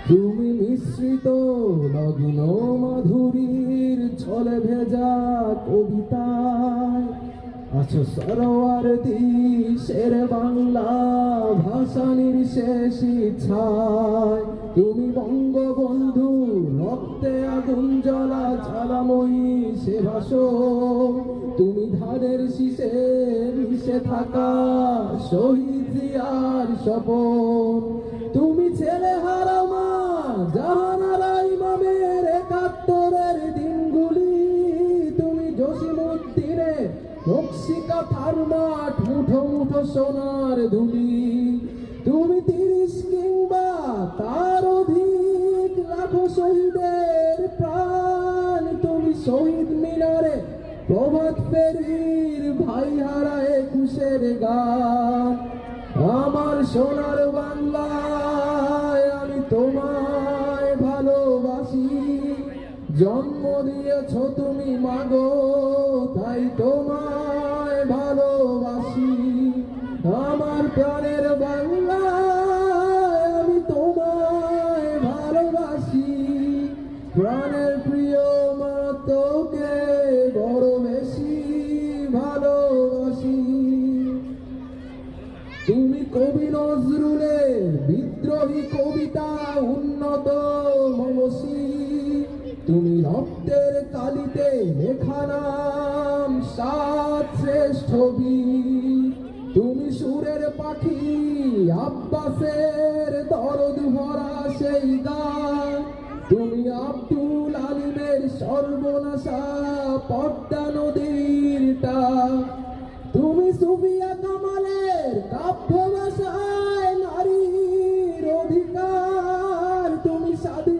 তুমি মিশ্রিত নগ্ন মাধুরীর ছলে ভেজা কবিতায় আছো সরোয়ারদি শের বাংলা ভাষা নির্শেষ ইচ্ছায়। তুমি বঙ্গবন্ধু রক্তে আগুন জ্বলা জ্বালাময়ী সে ভাষণ। তুমি ধানের শীষে মিশে থাকা শহীদ জিয়ার স্বপন। তুমি ছেলে হারা মা জাহানারা ইমামের ৭১-এর দিনগুলি। তুমি জসিমউদ্দিনের নকশিকা থার মাঠ মুঠো মুঠো সোনার ধুলি। তুমি ৩০ কিংবা তার অধিক লাখো শহীদের প্রাণ। তুমি শহীদ মিনারে প্রভাত ফেরির ভাই হারা ২১-এর গান। আমার সোনার বাংলায় আমি তোমায় ভালোবাসি। জন্ম দিয়েছ তুমি মাগো তাই তোমায় ভালোবাসি। আমার প্রাণের বাংলায় আমি তোমায় ভালোবাসি। প্রাণের প্রিয় মা তোকে বড় বেশি ভালোবাসি। তুমি কবি নজরুলের বিদ্রোহী কবিতা উন্নত মমসী। তুমি রক্তের কালিতে লেখা নাম ৭ শ্রেষ্ঠ বীর। তুমি সুরের পাখি আব্বাসের দরদ ভরা সেই গান। তুমি আব্দুল আলিমের সর্বনাশা পদ্মা নদীর টান। তুমি সুফিয়া কামালের কাব্য ভাষায় নারীর অধিকার। তুমি স্বাধীন